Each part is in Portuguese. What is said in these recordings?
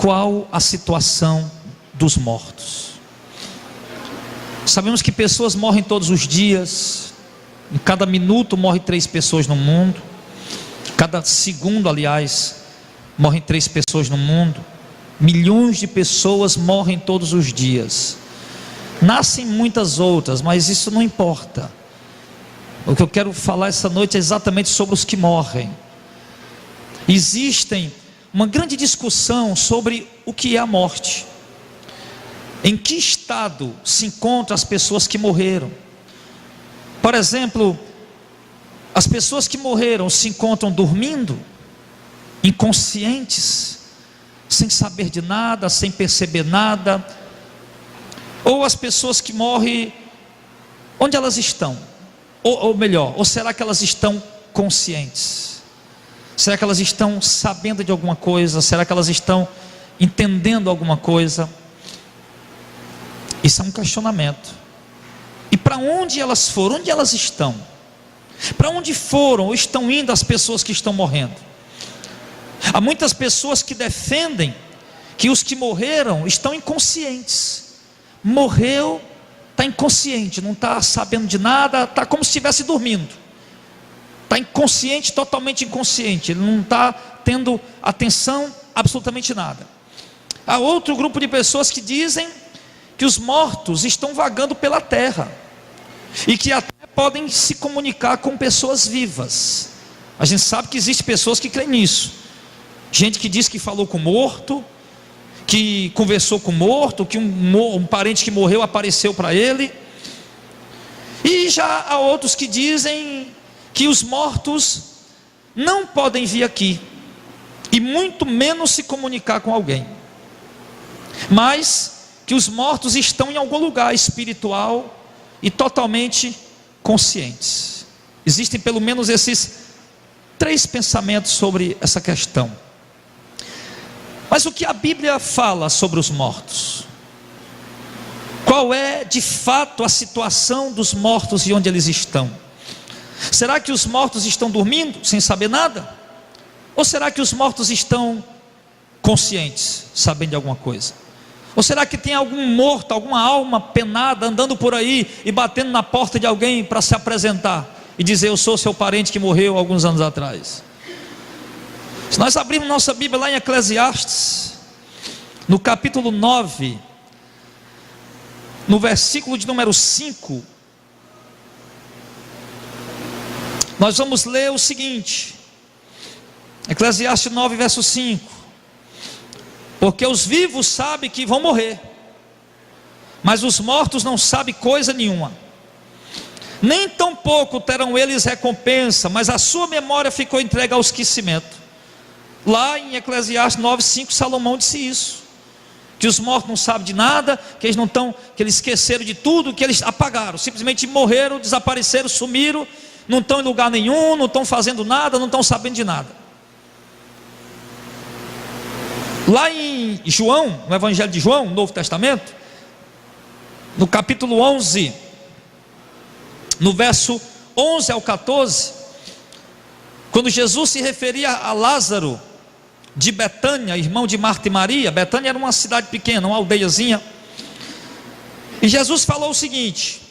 qual a situação dos mortos. Sabemos que pessoas morrem todos os dias, em cada minuto morrem 3 pessoas no mundo, cada segundo, aliás, morrem 3 pessoas no mundo. Milhões de pessoas morrem todos os dias. Nascem muitas outras, mas isso não importa. O que eu quero falar essa noite é exatamente sobre os que morrem. Existem uma grande discussão sobre o que é a morte. Em que estado se encontram as pessoas que morreram? Por exemplo, as pessoas que morreram se encontram dormindo, inconscientes, sem saber de nada, sem perceber nada? Ou as pessoas que morrem, onde elas estão? Ou melhor, ou será que elas estão conscientes? Será que elas estão sabendo de alguma coisa? Será que elas estão entendendo alguma coisa? Isso é um questionamento. E para onde elas foram? Onde elas estão? Para onde foram ou estão indo as pessoas que estão morrendo? Há muitas pessoas que defendem que os que morreram estão inconscientes. Morreu, está inconsciente, não está sabendo de nada, está como se estivesse dormindo. Está inconsciente, totalmente inconsciente. Ele não está tendo atenção absolutamente nada. Há outro grupo de pessoas que dizem que os mortos estão vagando pela terra e que até podem se comunicar com pessoas vivas. A gente sabe que existem pessoas que creem nisso. Gente que diz que falou com o morto, que conversou com o morto, que um parente que morreu apareceu para ele. E já há outros que dizem que os mortos não podem vir aqui, e muito menos se comunicar com alguém, mas que os mortos estão em algum lugar espiritual e totalmente conscientes. Existem pelo menos esses 3 pensamentos sobre essa questão. Mas o que a Bíblia fala sobre os mortos? Qual é de fato a situação dos mortos e onde eles estão? Será que os mortos estão dormindo sem saber nada? Ou será que os mortos estão conscientes, sabendo de alguma coisa? Ou será que tem algum morto, alguma alma penada andando por aí e batendo na porta de alguém para se apresentar e dizer: eu sou seu parente que morreu alguns anos atrás? Se nós abrirmos nossa Bíblia lá em Eclesiastes, no capítulo 9, no versículo de número 5, nós vamos ler o seguinte, Eclesiastes 9, verso 5: porque os vivos sabem que vão morrer, mas os mortos não sabem coisa nenhuma, nem tampouco terão eles recompensa, mas a sua memória ficou entregue ao esquecimento. Lá em Eclesiastes 9, 5, Salomão disse isso, que os mortos não sabem de nada, que eles não estão, que eles esqueceram de tudo, que eles apagaram, simplesmente morreram, desapareceram, sumiram, não estão em lugar nenhum, não estão fazendo nada, não estão sabendo de nada. Lá em João, no Evangelho de João, no Novo Testamento, no capítulo 11, no verso 11 ao 14, quando Jesus se referia a Lázaro de Betânia, irmão de Marta e Maria. Betânia era uma cidade pequena, uma aldeiazinha, e Jesus falou o seguinte,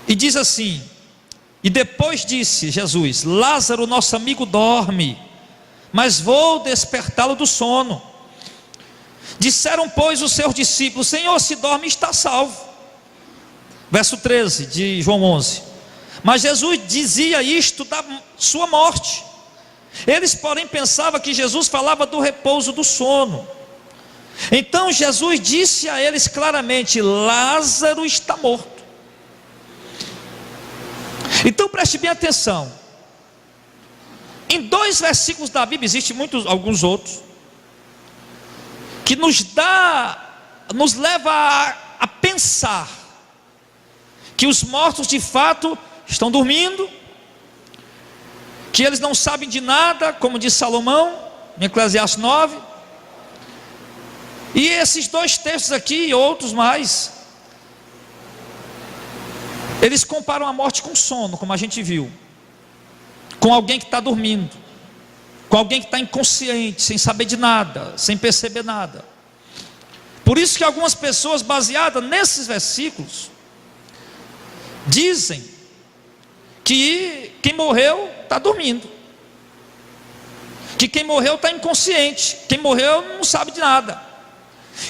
e diz assim: e depois disse Jesus: Lázaro, nosso amigo, dorme, mas vou despertá-lo do sono. Disseram, pois, os seus discípulos: Senhor, se dorme, está salvo. Verso 13 de João 11. Mas Jesus dizia isto da sua morte. Eles, porém, pensavam que Jesus falava do repouso do sono. Então Jesus disse a eles claramente: Lázaro está morto. Então preste bem atenção. Em 2 versículos da Bíblia, existem alguns outros, que nos leva a pensar que os mortos de fato estão dormindo, que eles não sabem de nada, como diz Salomão em Eclesiastes 9. E esses 2 textos aqui e outros mais, eles comparam a morte com sono, como a gente viu, com alguém que está dormindo, com alguém que está inconsciente, sem saber de nada, sem perceber nada. Por isso que algumas pessoas, baseadas nesses versículos, dizem que quem morreu está dormindo, que quem morreu está inconsciente, quem morreu não sabe de nada,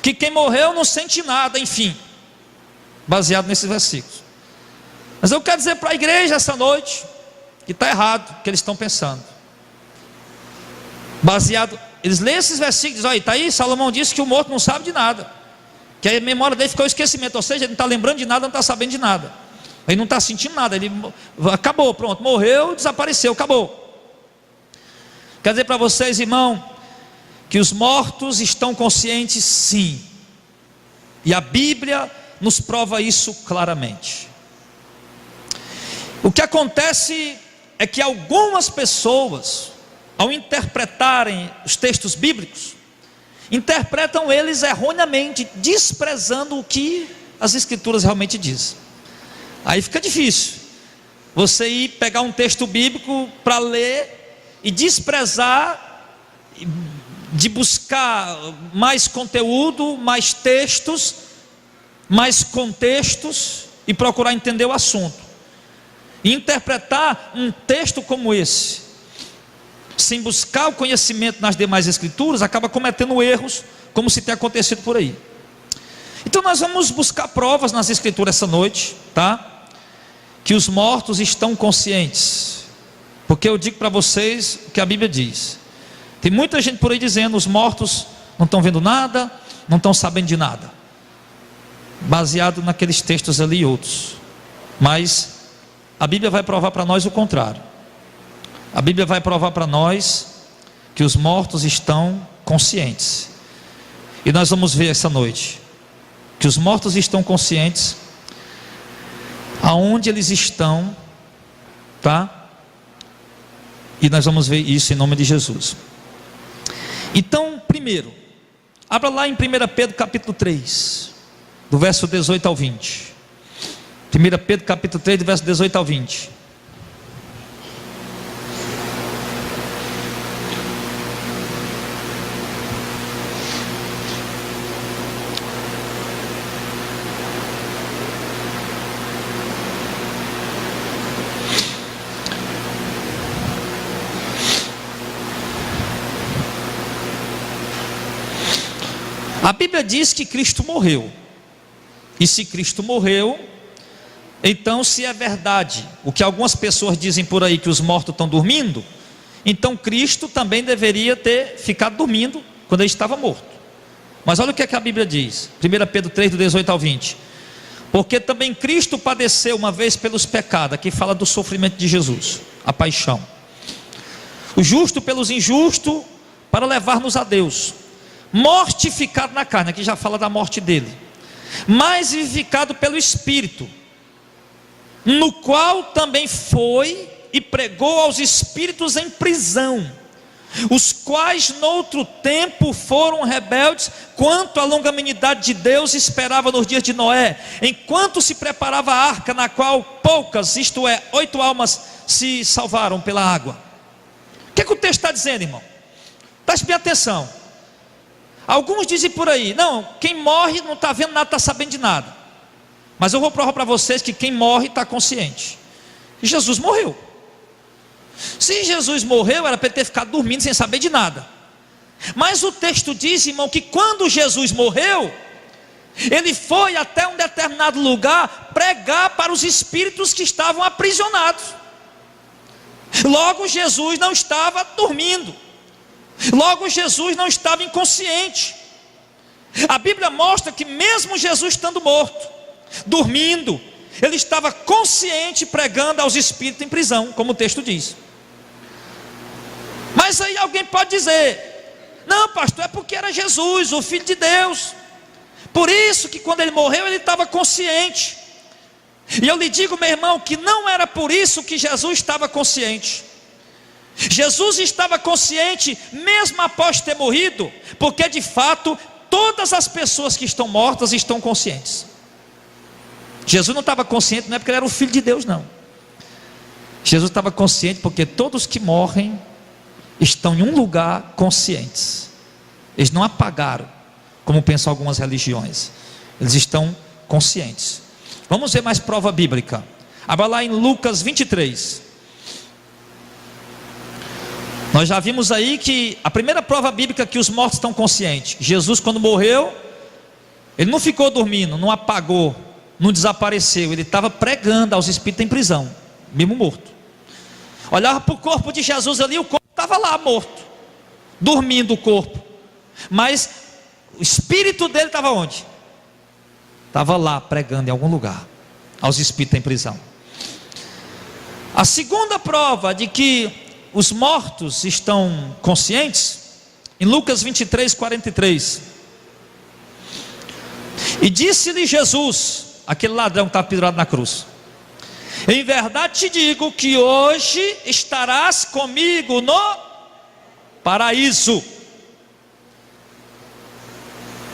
que quem morreu não sente nada, enfim, baseado nesses versículos. Mas eu quero dizer para a igreja essa noite que está errado o que eles estão pensando. Baseado, eles leem esses versículos e dizem: olha, está aí, Salomão disse que o morto não sabe de nada, que a memória dele ficou esquecimento, ou seja, ele não está lembrando de nada, não está sabendo de nada, ele não está sentindo nada, ele acabou, pronto, morreu, desapareceu, acabou. Quer dizer para vocês, irmão, que os mortos estão conscientes, sim, e a Bíblia nos prova isso claramente. O que acontece é que algumas pessoas, ao interpretarem os textos bíblicos, interpretam eles erroneamente, desprezando o que as Escrituras realmente dizem. Aí fica difícil você ir pegar um texto bíblico para ler e desprezar, de buscar mais conteúdo, mais textos, mais contextos e procurar entender o assunto. E interpretar um texto como esse, sem buscar o conhecimento nas demais escrituras, acaba cometendo erros, como se tem acontecido por aí. Então nós vamos buscar provas nas escrituras essa noite, tá? Que os mortos estão conscientes, porque eu digo para vocês o que a Bíblia diz. Tem muita gente por aí dizendo: os mortos não estão vendo nada, não estão sabendo de nada, baseado naqueles textos ali e outros. Mas a Bíblia vai provar para nós o contrário. A Bíblia vai provar para nós que os mortos estão conscientes. E nós vamos ver essa noite que os mortos estão conscientes, aonde eles estão, tá? E nós vamos ver isso em nome de Jesus. Então, primeiro, abra lá em 1 Pedro capítulo 3, do verso 18 ao 20. 1 Pedro capítulo 3, do verso 18 ao 20. A Bíblia diz que Cristo morreu. E se Cristo morreu, então, se é verdade o que algumas pessoas dizem por aí, que os mortos estão dormindo, então Cristo também deveria ter ficado dormindo quando ele estava morto. Mas olha o que é que a Bíblia diz, 1 Pedro 3, do 18 ao 20. Porque também Cristo padeceu uma vez pelos pecados, aqui fala do sofrimento de Jesus, a paixão. O justo pelos injustos, para levar-nos a Deus. Mortificado na carne, aqui já fala da morte dele, mas vivificado pelo Espírito, no qual também foi e pregou aos espíritos em prisão, os quais noutro tempo foram rebeldes quanto à longanimidade de Deus esperava nos dias de Noé, enquanto se preparava a arca, na qual poucas, isto é, 8 almas se salvaram pela água. O que é que o texto está dizendo, irmão? Preste bem atenção. Alguns dizem por aí: não, quem morre não está vendo nada, está sabendo de nada. Mas eu vou provar para vocês que quem morre está consciente. E Jesus morreu. Se Jesus morreu, era para ele ter ficado dormindo sem saber de nada. Mas o texto diz, irmão, que quando Jesus morreu, ele foi até um determinado lugar pregar para os espíritos que estavam aprisionados. Logo Jesus não estava dormindo. Logo Jesus não estava inconsciente. A Bíblia mostra que mesmo Jesus estando morto, dormindo, ele estava consciente, pregando aos espíritos em prisão, como o texto diz. Mas aí alguém pode dizer: não, pastor, é porque era Jesus, o Filho de Deus, por isso que quando ele morreu ele estava consciente. E eu lhe digo, meu irmão, que não era por isso que Jesus estava consciente. Jesus estava consciente mesmo após ter morrido, porque de fato todas as pessoas que estão mortas estão conscientes. Jesus não estava consciente, não é porque ele era o Filho de Deus, não. Jesus estava consciente porque todos que morrem, estão em um lugar conscientes. Eles não apagaram, como pensam algumas religiões. Eles estão conscientes. Vamos ver mais prova bíblica. Abra lá em Lucas 23. Nós já vimos aí que a primeira prova bíblica que os mortos estão conscientes. Jesus, quando morreu, ele não ficou dormindo, não apagou, não desapareceu. Ele estava pregando aos espíritos em prisão, mesmo morto. Olhava para o corpo de Jesus ali, o corpo estava lá morto, dormindo o corpo. Mas o espírito dele estava onde? Estava lá pregando em algum lugar, aos espíritos em prisão. A segunda prova de que os mortos estão conscientes, em Lucas 23, 43. E disse-lhe Jesus, aquele ladrão que estava pendurado na cruz: em verdade te digo que hoje estarás comigo no paraíso.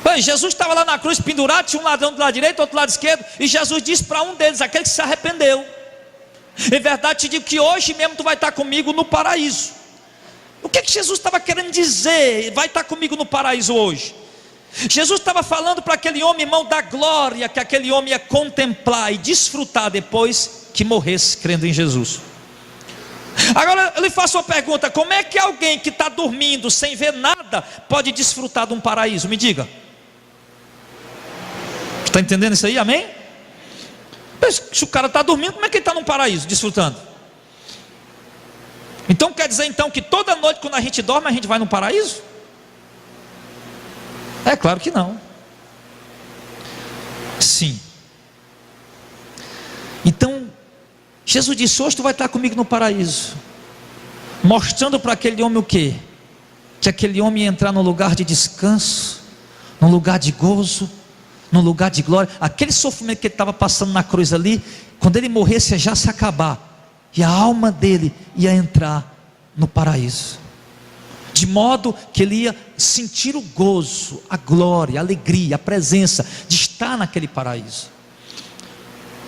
Bem, Jesus estava lá na cruz pendurado, tinha um ladrão do lado direito, outro do lado esquerdo, e Jesus disse para um deles, aquele que se arrependeu: em verdade te digo que hoje mesmo tu vai estar comigo no paraíso. O que Jesus estava querendo dizer? Vai estar comigo no paraíso hoje. Jesus estava falando para aquele homem, irmão, da glória que aquele homem ia contemplar e desfrutar depois que morresse crendo em Jesus. Agora eu lhe faço uma pergunta: como é que alguém que está dormindo sem ver nada pode desfrutar de um paraíso? Me diga. Está entendendo isso aí? Amém? Se o cara está dormindo, como é que ele está num paraíso desfrutando? Então quer dizer então que toda noite quando a gente dorme a gente vai no paraíso? É claro que não. Sim. Então Jesus disse: hoje tu vai estar comigo no paraíso, mostrando para aquele homem o quê? Que aquele homem ia entrar num lugar de descanso, num lugar de gozo, num lugar de glória. Aquele sofrimento que ele estava passando na cruz ali, quando ele morresse ia já se acabar, e a alma dele ia entrar no paraíso, de modo que ele ia sentir o gozo, a glória, a alegria, a presença de estar naquele paraíso.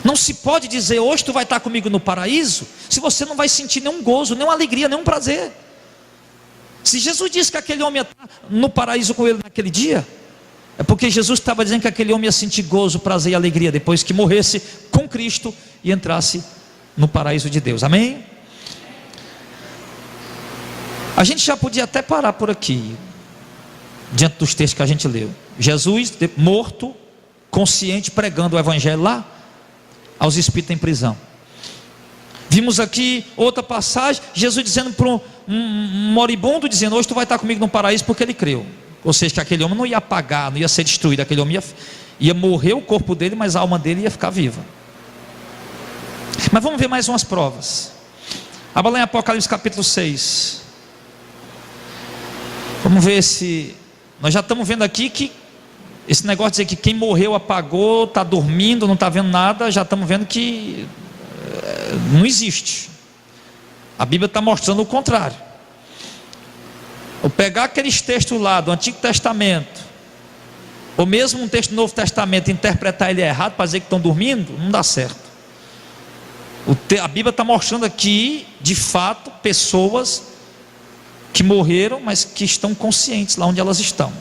Não se pode dizer hoje tu vai estar comigo no paraíso, se você não vai sentir nenhum gozo, nenhuma alegria, nenhum prazer. Se Jesus disse que aquele homem ia estar no paraíso com ele naquele dia, é porque Jesus estava dizendo que aquele homem ia sentir gozo, prazer e alegria depois que morresse com Cristo e entrasse no paraíso de Deus. Amém? A gente já podia até parar por aqui, diante dos textos que a gente leu. Jesus morto, consciente, pregando o evangelho lá aos espíritos em prisão. Vimos aqui outra passagem, Jesus dizendo para um moribundo, dizendo: hoje tu vai estar comigo no paraíso, porque ele creu. Ou seja, que aquele homem não ia apagar, não ia ser destruído, aquele homem ia morrer o corpo dele, mas a alma dele ia ficar viva. Mas vamos ver mais umas provas. Abra lá em Apocalipse capítulo 6. Vamos ver se... Nós já estamos vendo aqui que esse negócio de dizer que quem morreu apagou, está dormindo, não está vendo nada, já estamos vendo que não existe. A Bíblia está mostrando o contrário. Ou pegar aqueles textos lá do Antigo Testamento, ou mesmo um texto do Novo Testamento, interpretar ele errado para dizer que estão dormindo, não dá certo. A Bíblia está mostrando aqui, de fato, pessoas que morreram, mas que estão conscientes lá onde elas estão.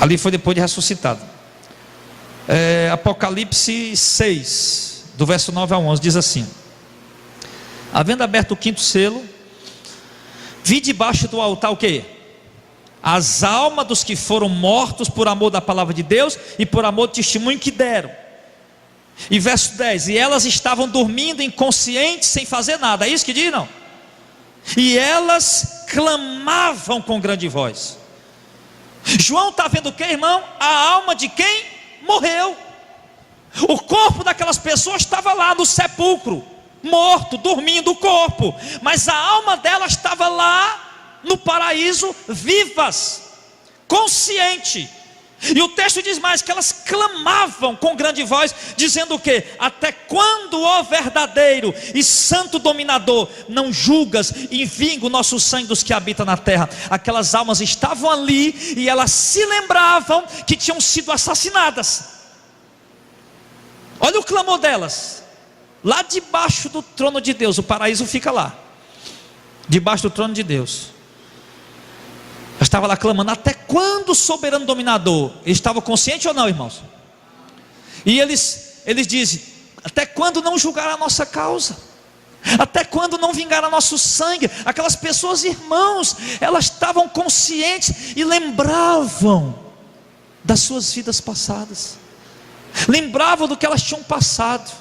Ali foi depois de ressuscitado. Apocalipse 6, do verso 9 a 11, diz assim: havendo aberto o quinto selo, vi debaixo do altar o quê? As almas dos que foram mortos por amor da palavra de Deus e por amor do testemunho que deram. E verso 10: e elas estavam dormindo inconscientes, sem fazer nada. É isso que diz, não? E elas clamavam com grande voz. João está vendo o que, irmão? A alma de quem morreu. O corpo daquelas pessoas estava lá no sepulcro, morto, dormindo o corpo, mas a alma delas estava lá no paraíso, vivas, consciente. E o texto diz mais, que elas clamavam com grande voz, dizendo o quê? Até quando, ó verdadeiro e santo dominador, não julgas e vinga o nosso sangue dos que habitam na terra? Aquelas almas estavam ali e elas se lembravam que tinham sido assassinadas. Olha o clamor delas. lá debaixo do trono de Deus. O paraíso fica lá, debaixo do trono de Deus. Eu estava lá clamando: até quando, soberano dominador? Ele estava consciente ou não, irmãos? E eles dizem: até quando não julgar a nossa causa? Até quando não vingar a nosso sangue? Aquelas pessoas, irmãos, elas estavam conscientes e lembravam das suas vidas passadas, lembravam do que elas tinham passado,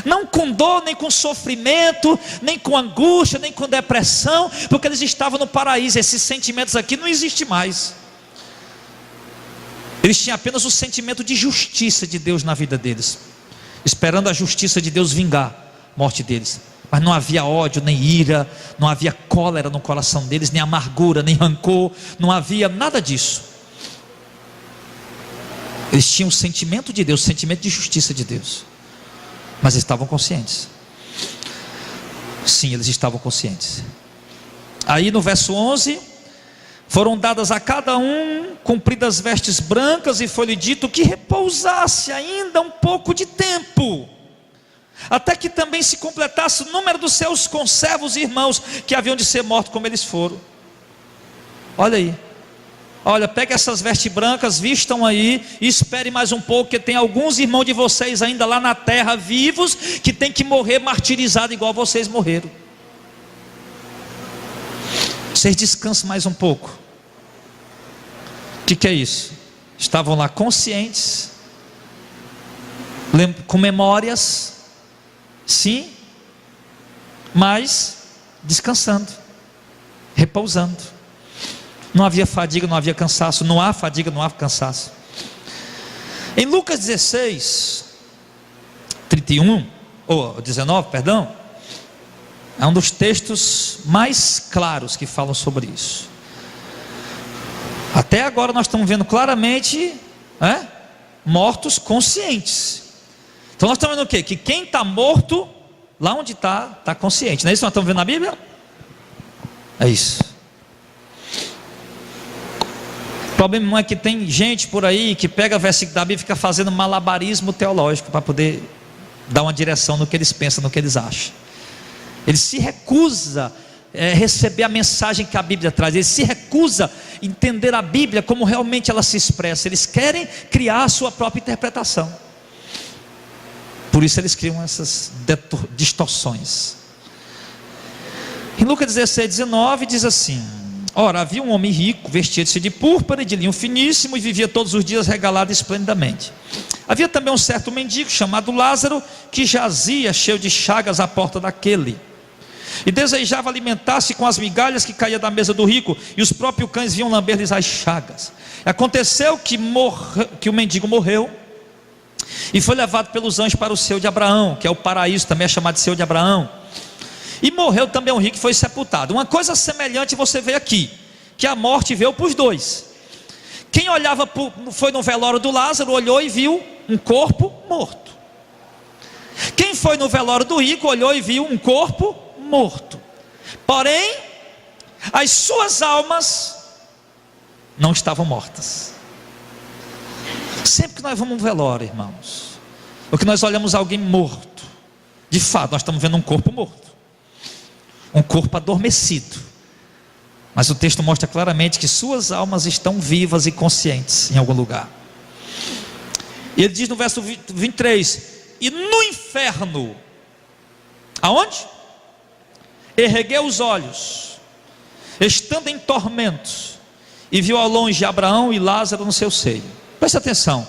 não com dor, nem com sofrimento, nem com angústia, nem com depressão, porque eles estavam no paraíso. Esses sentimentos aqui não existem mais. Eles tinham apenas o sentimento de justiça de Deus na vida deles, esperando a justiça de Deus vingar a morte deles. Mas não havia ódio, nem ira, não havia cólera no coração deles, nem amargura, nem rancor, não havia nada disso. Eles tinham o sentimento de Deus, o sentimento de justiça de Deus, mas estavam conscientes. Sim, eles estavam conscientes. Aí no verso 11: foram dadas a cada um compridas vestes brancas, e foi-lhe dito que repousasse ainda um pouco de tempo, até que também se completasse o número dos seus conservos e irmãos, que haviam de ser mortos como eles foram. Olha aí, olha, pegue essas vestes brancas, vistam aí, e espere mais um pouco, porque tem alguns irmãos de vocês ainda lá na terra, vivos, que tem que morrer martirizado igual vocês morreram. Vocês descansem mais um pouco. O que é isso? Estavam lá conscientes, com memórias, sim, mas descansando, repousando. Não havia fadiga, não havia cansaço. Não há fadiga, não há cansaço. Em Lucas 16, 31, ou 19, perdão, é um dos textos mais claros que falam sobre isso. Até agora nós estamos vendo claramente mortos conscientes. Então nós estamos vendo o quê? Que quem está morto, lá onde está, está consciente. Não é isso que nós estamos vendo na Bíblia? É isso. O problema não é que tem gente por aí que pega versículo da Bíblia e fica fazendo malabarismo teológico para poder dar uma direção no que eles pensam, no que eles acham. Ele se recusa a receber a mensagem que a Bíblia traz. Ele se recusa a entender a Bíblia como realmente ela se expressa. Eles querem criar a sua própria interpretação. Por isso eles criam essas distorções. Em Lucas 16, 19 diz assim: ora, havia um homem rico, vestia-se de púrpura e de linho finíssimo, e vivia todos os dias regalado esplendidamente. Havia também um certo mendigo chamado Lázaro, que jazia cheio de chagas à porta daquele, e desejava alimentar-se com as migalhas que caía da mesa do rico, e os próprios cães vinham lamber-lhes as chagas. Aconteceu que o mendigo morreu, e foi levado pelos anjos para o seio de Abraão, que é o paraíso, também é chamado de seio de Abraão. E morreu também um rico e foi sepultado. Uma coisa semelhante você vê aqui, que a morte veio para os dois. Quem olhava, foi no velório do Lázaro, olhou e viu um corpo morto. Quem foi no velório do rico, olhou e viu um corpo morto. Porém, as suas almas não estavam mortas. Sempre que nós vamos no velório, irmãos, ou que nós olhamos alguém morto, de fato nós estamos vendo um corpo morto, um corpo adormecido, mas o texto mostra claramente que suas almas estão vivas e conscientes em algum lugar. E ele diz no verso 23: e no inferno, aonde? Ergueu os olhos, estando em tormentos, e viu ao longe Abraão e Lázaro no seu seio. Preste atenção,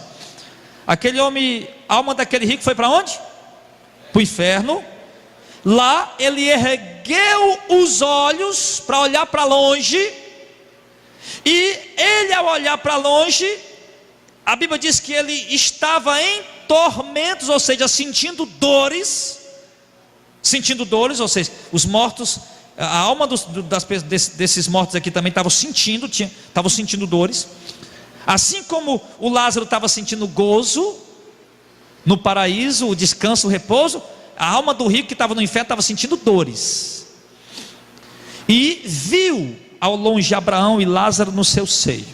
aquele homem, a alma daquele rico foi para onde? Para o inferno. Lá ele ergueu os olhos para olhar para longe, e ele, ao olhar para longe, a Bíblia diz que ele estava em tormentos, ou seja, sentindo dores, ou seja, os mortos, a alma desses mortos aqui também estavam sentindo dores, assim como o Lázaro estava sentindo gozo no paraíso, o descanso, o repouso. A alma do rico que estava no inferno estava sentindo dores, e viu ao longe Abraão e Lázaro no seu seio.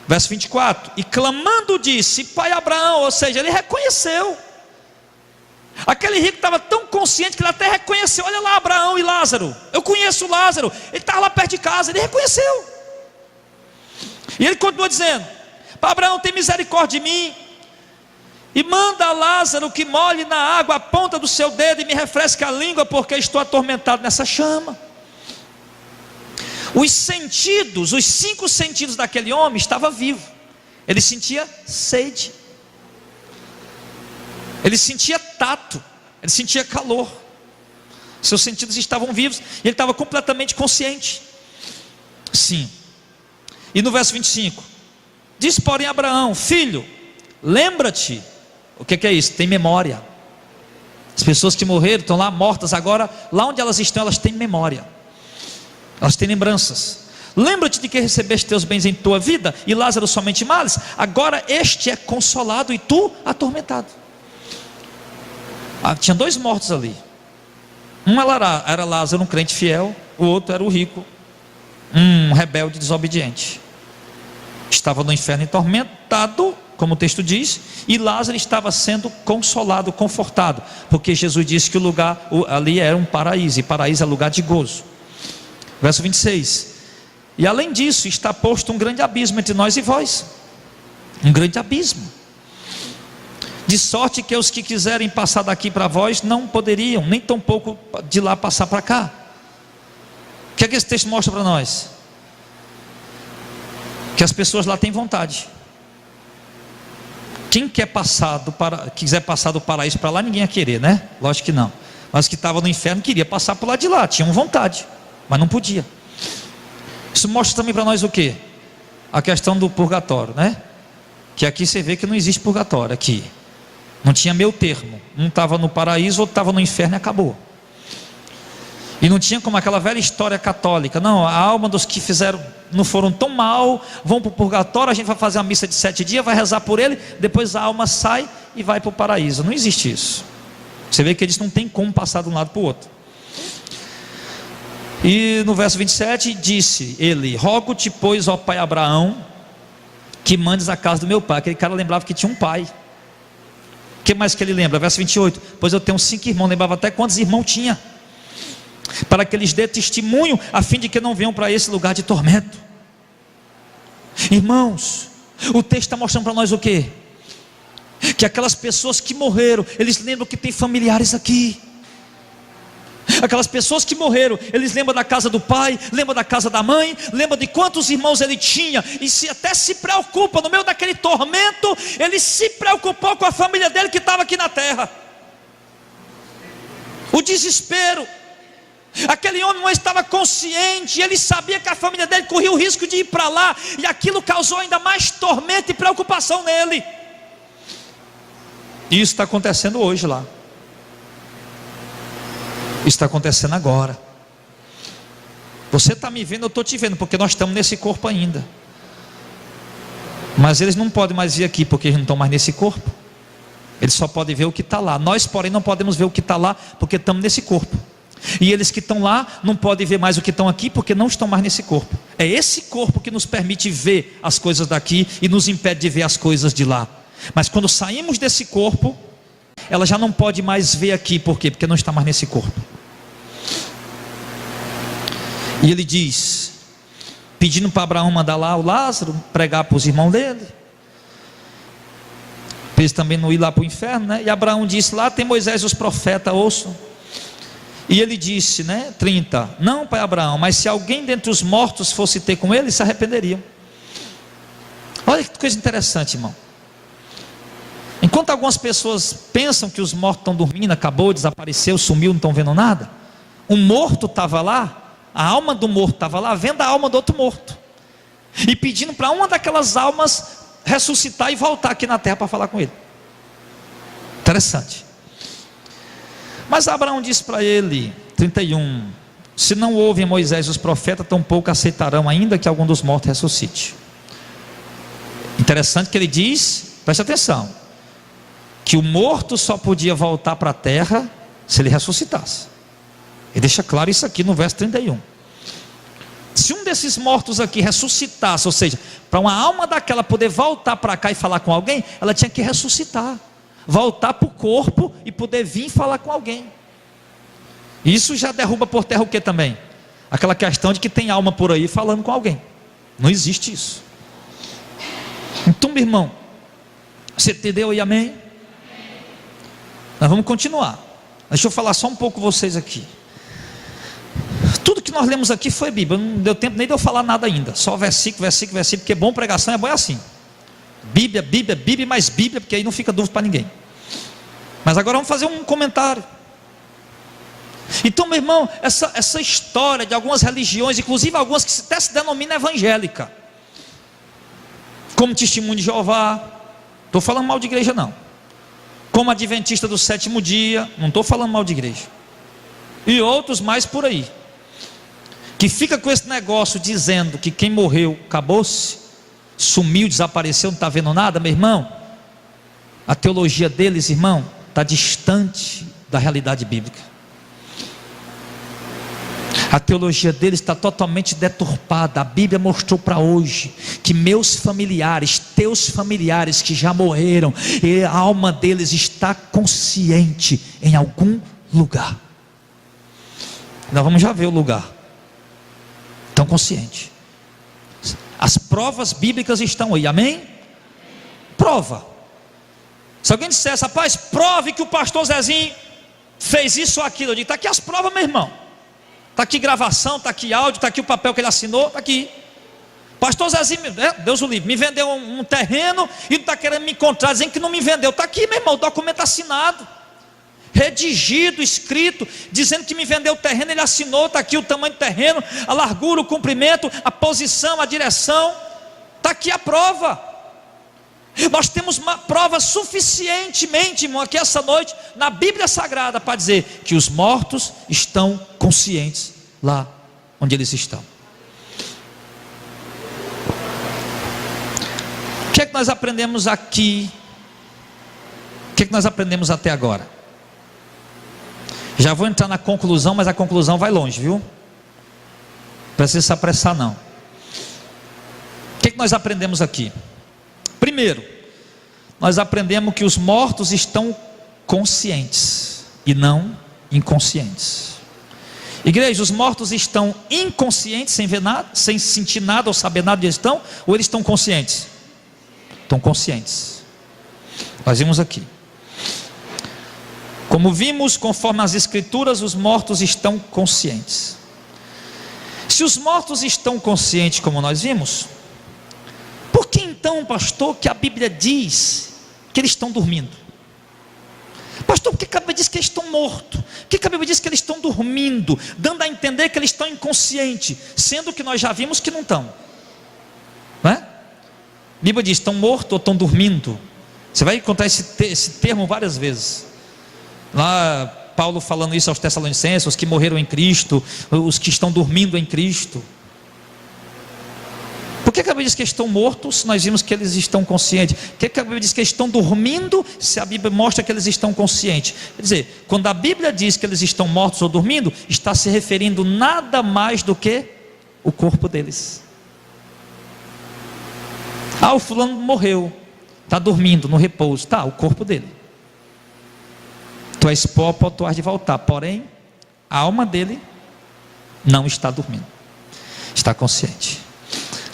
Verso 24: e clamando disse: pai Abraão, ou seja, ele reconheceu Aquele rico estava tão consciente que ele até reconheceu: olha lá Abraão e Lázaro, eu conheço Lázaro, ele estava lá perto de casa, ele reconheceu. E ele continua dizendo: para Abraão, tem misericórdia de mim, e manda a Lázaro que molhe na água a ponta do seu dedo e me refresque a língua, porque estou atormentado nessa chama. Os sentidos, os 5 sentidos daquele homem estavam vivos. Ele sentia sede, ele sentia tato, ele sentia calor. Seus sentidos estavam vivos e ele estava completamente consciente. Sim. E no verso 25 diz, porém, Abraão: filho, lembra-te. O que é isso? Tem memória. As pessoas que morreram estão lá mortas agora. Lá onde elas estão, elas têm memória, elas têm lembranças. Lembra-te de que recebeste teus bens em tua vida, e Lázaro somente males. Agora este é consolado e tu atormentado. Tinha 2 mortos ali. Um era Lázaro, um crente fiel. O outro era o rico, um rebelde desobediente. Estava no inferno atormentado, como o texto diz, e Lázaro estava sendo consolado, confortado, porque Jesus disse que o lugar ali era um paraíso, e paraíso é lugar de gozo. Verso 26: e além disso está posto um grande abismo entre nós e vós, um grande abismo, de sorte que os que quiserem passar daqui para vós não poderiam, nem tampouco de lá passar para cá. O que é que esse texto mostra para nós? Que as pessoas lá têm vontade. Quem quiser passar do paraíso para lá, ninguém ia querer, né? Lógico que não. Mas os que estavam no inferno queria passar por lá de lá, tinham vontade, mas não podia. Isso mostra também para nós o quê? A questão do purgatório, né? Que aqui você vê que não existe purgatório aqui. Não tinha meio termo. Um estava no paraíso, outro estava no inferno e acabou. E não tinha como aquela velha história católica: não, a alma dos que não foram tão mal, vão para o purgatório, a gente vai fazer uma missa de 7 dias, vai rezar por ele, depois a alma sai e vai para o paraíso. Não existe isso. Você vê que eles não têm como passar de um lado para o outro. E no verso 27 disse ele: rogo-te, pois, ó pai Abraão, que mandes a casa do meu pai. Aquele cara lembrava que tinha um pai. O que mais que ele lembra? Verso 28: pois eu tenho 5 irmãos. Lembrava até quantos irmãos tinha, para que eles dê testemunho, a fim de que não venham para esse lugar de tormento. Irmãos, o texto está mostrando para nós o quê? Que aquelas pessoas que morreram, eles lembram que tem familiares aqui. Aquelas pessoas que morreram, eles lembram da casa do pai, lembram da casa da mãe, lembram de quantos irmãos ele tinha, e até se preocupa, no meio daquele tormento, ele se preocupou com a família dele que estava aqui na terra. O desespero. Aquele homem não estava consciente, ele sabia que a família dele corria o risco de ir para lá, e aquilo causou ainda mais tormento e preocupação nele. E isso está acontecendo hoje lá. Isso está acontecendo agora. Você está me vendo, eu estou te vendo, porque nós estamos nesse corpo ainda. Mas eles não podem mais vir aqui, porque eles não estão mais nesse corpo. Eles só podem ver o que está lá. Nós, porém, não podemos ver o que está lá, porque estamos nesse corpo. E eles que estão lá não podem ver mais o que estão aqui, porque não estão mais nesse corpo. É esse corpo que nos permite ver as coisas daqui e nos impede de ver as coisas de lá. Mas quando saímos desse corpo, ela já não pode mais ver aqui. Por quê? Porque não está mais nesse corpo. E ele diz, pedindo para Abraão mandar lá o Lázaro pregar para os irmãos dele, para eles também não ir lá para o inferno, né? E Abraão disse: lá tem Moisés e os profetas, ouçam. E ele disse, né, 30: não, pai Abraão, mas se alguém dentre os mortos fosse ter com ele, se arrependeriam. Olha que coisa interessante, irmão. Enquanto algumas pessoas pensam que os mortos estão dormindo, acabou, desapareceu, sumiu, não estão vendo nada, um morto estava lá, a alma do morto estava lá, vendo a alma do outro morto, e pedindo para uma daquelas almas ressuscitar e voltar aqui na terra para falar com ele. Interessante. Mas Abraão disse para ele, 31: se não ouvem Moisés e os profetas, tampouco aceitarão, ainda que algum dos mortos ressuscite. Interessante que ele diz, preste atenção, que o morto só podia voltar para a terra se ele ressuscitasse. Ele deixa claro isso aqui no verso 31. Se um desses mortos aqui ressuscitasse, ou seja, para uma alma daquela poder voltar para cá e falar com alguém, ela tinha que ressuscitar. voltar para o corpo e poder vir falar com alguém. Isso já derruba por terra o que também? Aquela questão de que tem alma por aí falando com alguém. Não existe isso. Então, meu irmão, você entendeu aí, amém? Nós vamos continuar. Deixa eu falar só um pouco com vocês aqui. Tudo que nós lemos aqui foi Bíblia. Não deu tempo nem de eu falar nada ainda. Só versículo, porque bom pregação é bom assim. Bíblia, Bíblia, Bíblia e mais Bíblia, porque aí não fica dúvida para ninguém. Mas agora vamos fazer um comentário. Então, meu irmão, essa história de algumas religiões, inclusive algumas que até se denominam evangélica, como Testemunho de Jeová, estou falando mal de igreja não, como Adventista do sétimo dia, não estou falando mal de igreja, e outros mais por aí, que fica com esse negócio dizendo que quem morreu, acabou-se, sumiu, desapareceu, não está vendo nada, meu irmão. A teologia deles, irmão, está distante da realidade bíblica. A teologia deles está totalmente deturpada. A Bíblia mostrou para hoje que meus familiares, teus familiares que já morreram, e a alma deles está consciente em algum lugar. Nós vamos já ver o lugar. Estão conscientes. As provas bíblicas estão aí, amém? Prova. Se alguém dissesse, rapaz, prove que o pastor Zezinho fez isso ou aquilo, eu digo, está aqui as provas, meu irmão. Está aqui gravação, está aqui áudio, está aqui o papel que ele assinou, está aqui. Pastor Zezinho, Deus o livre, me vendeu um terreno e não está querendo me encontrar, dizendo que não me vendeu. Está aqui, meu irmão, o documento assinado, redigido, escrito, dizendo que me vendeu o terreno, ele assinou, está aqui o tamanho do terreno, a largura, o comprimento, a posição, a direção, está aqui a prova. Nós temos uma prova suficientemente, irmão, aqui essa noite, na Bíblia Sagrada, para dizer que os mortos estão conscientes lá onde eles estão. O que é que nós aprendemos aqui? O que é que nós aprendemos até agora? Já vou entrar na conclusão, mas a conclusão vai longe, viu? Não precisa se apressar não. O que é que nós aprendemos aqui? Primeiro, nós aprendemos que os mortos estão conscientes e não inconscientes. Igreja, os mortos estão inconscientes, sem ver nada, sem sentir nada ou saber nada de onde estão, ou eles estão conscientes? Estão conscientes. Nós vimos aqui. Como vimos, conforme as escrituras, os mortos estão conscientes. Se os mortos estão conscientes, como nós vimos, por que então, pastor, que a Bíblia diz que eles estão dormindo? Pastor, por que a Bíblia diz que eles estão mortos? Por que a Bíblia diz que eles estão dormindo? Dando a entender que eles estão inconscientes, sendo que nós já vimos que não estão. Não é? A Bíblia diz, estão mortos ou estão dormindo? Você vai encontrar esse termo várias vezes. Lá, Paulo falando isso aos Tessalonicenses, os que morreram em Cristo, os que estão dormindo em Cristo. Por que a Bíblia diz que eles estão mortos, se nós vimos que eles estão conscientes? Por que a Bíblia diz que eles estão dormindo, se a Bíblia mostra que eles estão conscientes? Quer dizer, quando a Bíblia diz que eles estão mortos ou dormindo, está se referindo nada mais do que o corpo deles. Ah, o fulano morreu, está dormindo no repouso. Tá, o corpo dele. Tu és pó, pó tu has de voltar. Porém, a alma dele não está dormindo, está consciente.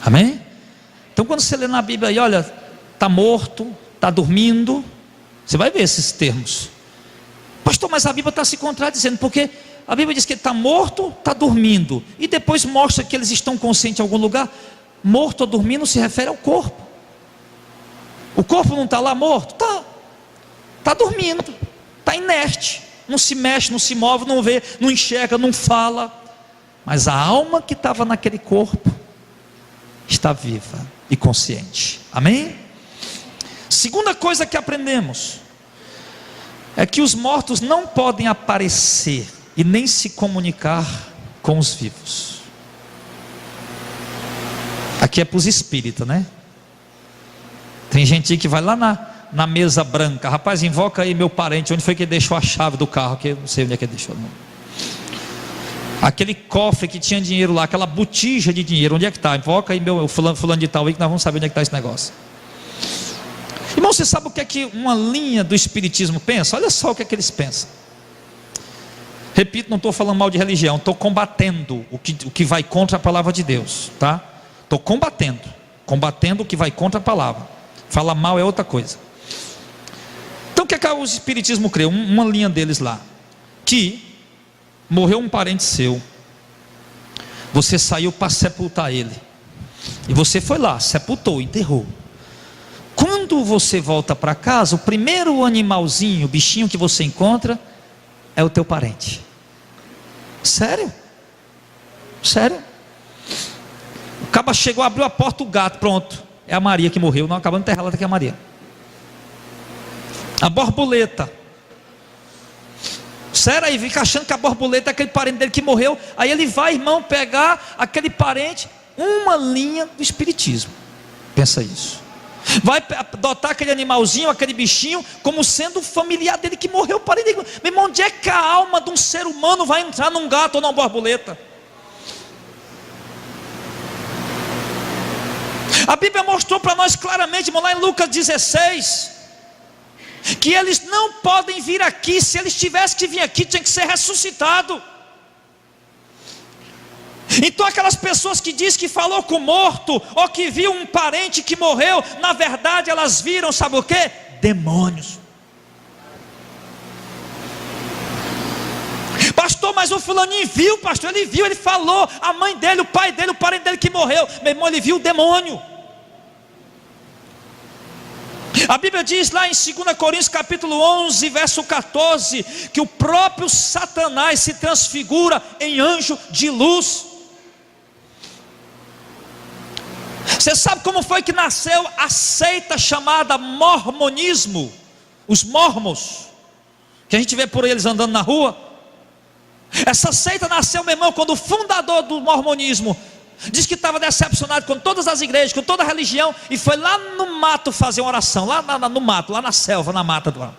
Amém? Então quando você lê na Bíblia aí, olha, está morto, está dormindo, você vai ver esses termos. Pastor, mas a Bíblia está se contradizendo, porque a Bíblia diz que ele está morto, está dormindo, e depois mostra que eles estão conscientes em algum lugar. Morto ou dormindo se refere ao corpo. O corpo não está lá morto? Está dormindo, está inerte, não se mexe, não se move, não vê, não enxerga, não fala. Mas a alma que estava naquele corpo está viva e consciente. Amém? Segunda coisa que aprendemos é que os mortos não podem aparecer e nem se comunicar com os vivos. Aqui é para os espíritas, né? Tem gente aí que vai lá na mesa branca, rapaz, invoca aí meu parente, onde foi que ele deixou a chave do carro, que eu não sei onde é que ele deixou, não. Aquele cofre que tinha dinheiro lá, aquela botija de dinheiro, onde é que está? Invoca aí meu fulano de tal aí, que nós vamos saber onde é que está esse negócio. Irmão, você sabe o que é que uma linha do espiritismo pensa? Olha só o que é que eles pensam. Repito, não estou falando mal de religião, estou combatendo o que vai contra a palavra de Deus, tá? Estou combatendo o que vai contra a palavra. Falar mal é outra coisa. Então o que é que o espiritismo crê? Uma linha deles lá, que morreu um parente seu, você saiu para sepultar ele, e você foi lá, sepultou, enterrou. Quando você volta para casa, o primeiro animalzinho, o bichinho que você encontra é o teu parente. Sério? Sério? O caba chegou, abriu a porta, o gato, pronto, é a Maria que morreu. Não, acabamos de enterrar, ela está aqui, a Maria. A borboleta, sério, aí fica achando que a borboleta é aquele parente dele que morreu. Aí ele vai, irmão, pegar aquele parente, uma linha do espiritismo. Pensa isso. Vai adotar aquele animalzinho, aquele bichinho, como sendo o familiar dele que morreu, parente dele. Meu irmão, onde é que a alma de um ser humano vai entrar num gato ou numa borboleta? A Bíblia mostrou para nós claramente, irmão, lá em Lucas 16, que eles não podem vir aqui. Se eles tivessem que vir aqui, tinha que ser ressuscitado. Então aquelas pessoas que diz que falou com o morto, ou que viu um parente que morreu, na verdade elas viram, sabe o que? Demônios. Pastor, mas o fulaninho viu, pastor, ele viu, ele falou, a mãe dele, o pai dele, o parente dele que morreu, meu irmão, ele viu o demônio. A Bíblia diz lá em 2 Coríntios capítulo 11, verso 14, que o próprio Satanás se transfigura em anjo de luz. Você sabe como foi que nasceu a seita chamada mormonismo? Os mormons, que a gente vê por eles andando na rua. Essa seita nasceu, meu irmão, quando o fundador do mormonismo diz que estava decepcionado com todas as igrejas, com toda a religião, e foi lá no mato fazer uma oração, lá no mato, lá na selva, na mata do mar.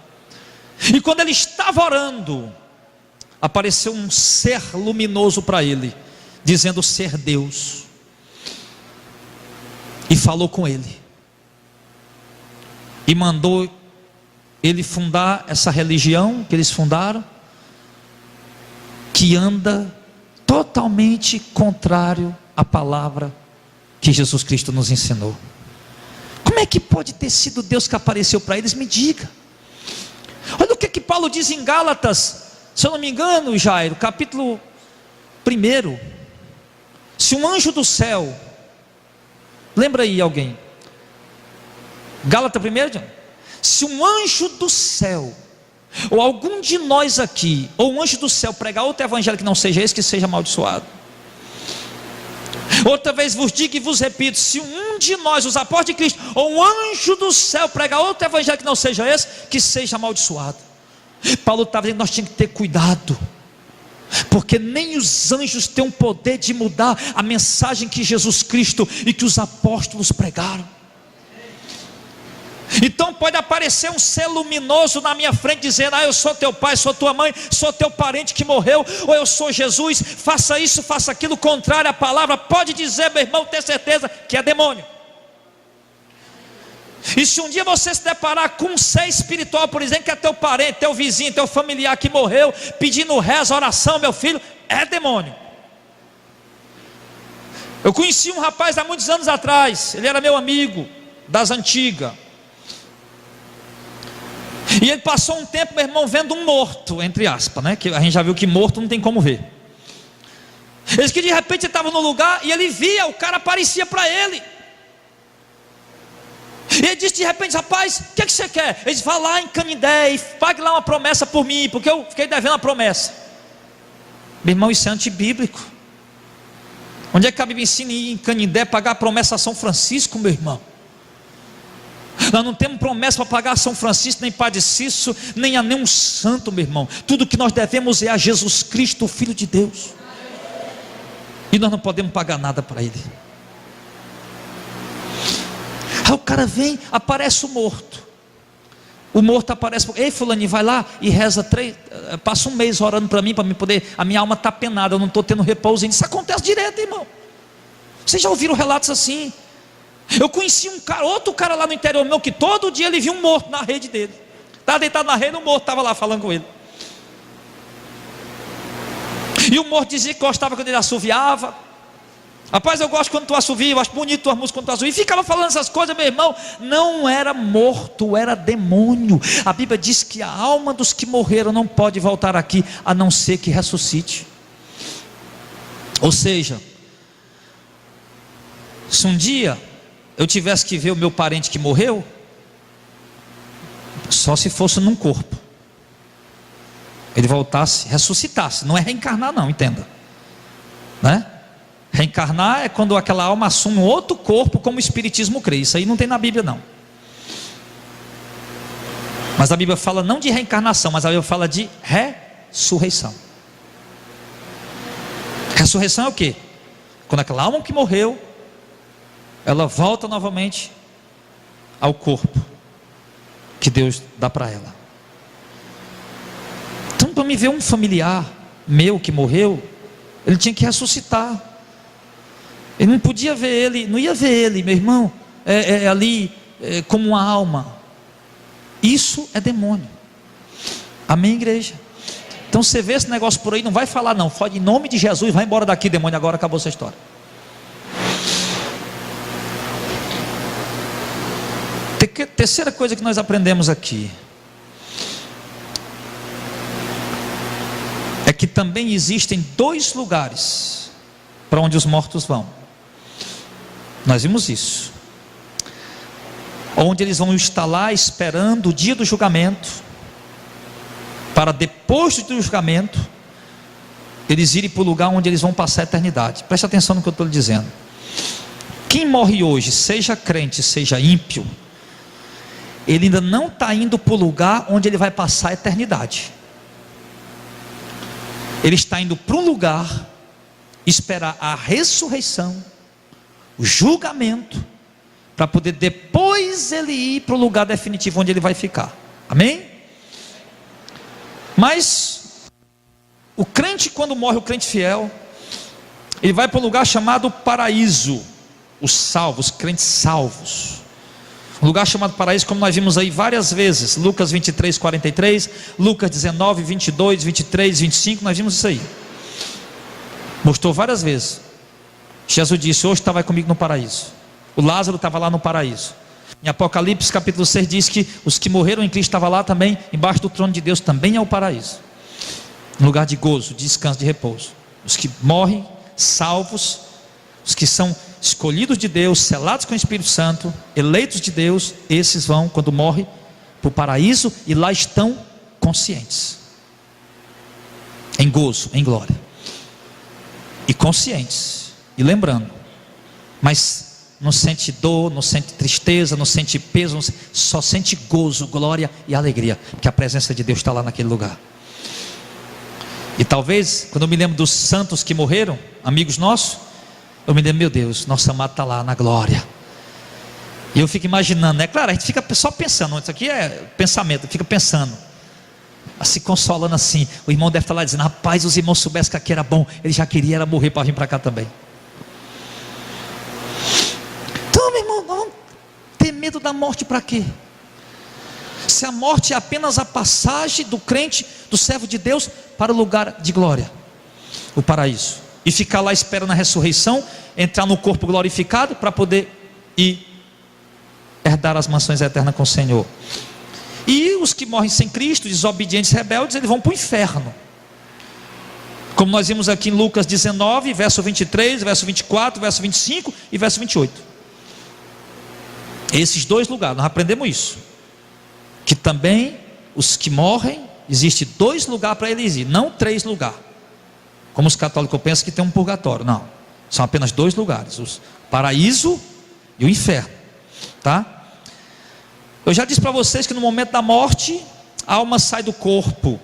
E quando ele estava orando, apareceu um ser luminoso para ele, dizendo ser Deus, e falou com ele, e mandou ele fundar essa religião que eles fundaram, que anda totalmente contrário à palavra que Jesus Cristo nos ensinou. Como é que pode ter sido Deus que apareceu para eles? Me diga. Olha o que Paulo diz em Gálatas, se eu não me engano, Jairo, capítulo 1. Se um anjo do céu, lembra aí alguém, Gálatas 1, se um anjo do céu, ou algum de nós aqui, ou um anjo do céu pregar outro evangelho que não seja esse, que seja amaldiçoado. Outra vez vos digo e vos repito, se um de nós, os apóstolos de Cristo, ou um anjo do céu pregar outro evangelho que não seja esse, que seja amaldiçoado. Paulo estava dizendo que nós tínhamos que ter cuidado, porque nem os anjos têm o poder de mudar a mensagem que Jesus Cristo e que os apóstolos pregaram. Então pode aparecer um ser luminoso na minha frente dizendo, eu sou teu pai, sou tua mãe, sou teu parente que morreu, ou eu sou Jesus, faça isso, faça aquilo, contrário à palavra. Pode dizer, meu irmão, ter certeza que é demônio. E se um dia você se deparar com um ser espiritual, por exemplo, que é teu parente, teu vizinho, teu familiar que morreu, pedindo reza, oração, meu filho, é demônio. Eu conheci um rapaz há muitos anos atrás, ele era meu amigo das antigas, e ele passou um tempo, meu irmão, vendo um morto, entre aspas, né? Que a gente já viu que morto não tem como ver. Ele disse que de repente ele estava no lugar e ele via, o cara aparecia para ele. E ele disse de repente, rapaz, o que é que você quer? Ele disse, vá lá em Canindé e pague lá uma promessa por mim, porque eu fiquei devendo a promessa. Meu irmão, isso é antibíblico. Onde é que a Bíblia ensina ir em Canindé pagar a promessa a São Francisco, meu irmão? Nós não temos promessa para pagar a São Francisco, nem Padre Cícero, nem a nenhum santo, meu irmão. Tudo que nós devemos é a Jesus Cristo, o Filho de Deus. E nós não podemos pagar nada para ele. Aí o cara vem, aparece o morto. O morto aparece, ei fulaninho, vai lá e reza passa um mês orando para mim poder, a minha alma está penada, eu não estou tendo repouso. Isso acontece direto, irmão. Vocês já ouviram relatos assim? Eu conheci outro cara lá no interior meu, que todo dia ele via um morto na rede dele. Estava deitado na rede, o morto estava lá falando com ele. E o morto dizia que gostava quando ele assoviava. Rapaz, eu gosto quando tu assovia, eu acho bonito tua música quando tu assovia. E ficava falando essas coisas, meu irmão. Não era morto, era demônio. A Bíblia diz que a alma dos que morreram não pode voltar aqui, a não ser que ressuscite. Ou seja, se um dia eu tivesse que ver o meu parente que morreu, só se fosse num corpo, ele voltasse, ressuscitasse. Não é reencarnar não, entenda, né? Reencarnar é quando aquela alma assume um outro corpo, como o Espiritismo crê. Isso aí não tem na Bíblia não. Mas a Bíblia fala não de reencarnação, mas a Bíblia fala de ressurreição. Ressurreição é o quê? Quando aquela alma que morreu, ela volta novamente ao corpo que Deus dá para ela. Então, para me ver um familiar meu que morreu, ele tinha que ressuscitar. Ele não podia ver ele, não ia ver ele, meu irmão, ali como uma alma. Isso é demônio. Amém, igreja? Então você vê esse negócio por aí, não vai falar não, fala em nome de Jesus, vai embora daqui, demônio, agora acabou essa história. Terceira coisa que nós aprendemos aqui é que também existem dois lugares para onde os mortos vão. Nós vimos isso, onde eles vão estar lá esperando o dia do julgamento, para depois do julgamento eles irem para o lugar onde eles vão passar a eternidade. Preste atenção no que eu estou lhe dizendo. Quem morre hoje, seja crente, seja ímpio, ele ainda não está indo para o lugar onde ele vai passar a eternidade. Ele está indo para um lugar, esperar a ressurreição, o julgamento, para poder depois ele ir para o lugar definitivo onde ele vai ficar. Amém? Mas o crente, quando morre, o crente fiel, ele vai para um lugar chamado paraíso. Os salvos, os crentes salvos, um lugar chamado paraíso, como nós vimos aí várias vezes. Lucas 23, 43, Lucas 19, 22, 23, 25, nós vimos isso aí. Mostrou várias vezes. Jesus disse: hoje vai comigo no paraíso. O Lázaro estava lá no paraíso. Em Apocalipse capítulo 6 diz que os que morreram em Cristo estavam lá também, embaixo do trono de Deus, também é o paraíso, um lugar de gozo, de descanso, de repouso. Os que morrem salvos, os que são escolhidos de Deus, selados com o Espírito Santo, eleitos de Deus, esses vão, quando morrem, para o paraíso, e lá estão conscientes, em gozo, em glória, e conscientes, e lembrando, mas não sente dor, não sente tristeza, não sente peso, só sente gozo, glória e alegria, porque a presença de Deus está lá naquele lugar. E talvez, quando eu me lembro dos santos que morreram, amigos nossos, eu me lembro, meu Deus, nosso amado está lá na glória. E eu fico imaginando, né? Claro, a gente fica só pensando, isso aqui é pensamento, fica pensando, se consolando assim. O irmão deve estar lá dizendo: rapaz, os irmãos soubessem que aqui era bom, ele já queria era morrer para vir para cá também. Então, meu irmão, não ter medo da morte para quê? Se a morte é apenas a passagem do crente, do servo de Deus, para o lugar de glória, o paraíso, e ficar lá esperando a ressurreição, entrar no corpo glorificado, para poder ir herdar as mansões eternas com o Senhor. E os que morrem sem Cristo, desobedientes, rebeldes, eles vão para o inferno, como nós vimos aqui em Lucas 19, verso 23, verso 24, verso 25 e verso 28. Esses dois lugares, nós aprendemos isso, que também os que morrem, existe dois lugares para eles ir, não três lugares, como os católicos pensam que tem um purgatório. Não, são apenas dois lugares, o paraíso e o inferno, tá? Eu já disse para vocês que no momento da morte, a alma sai do corpo.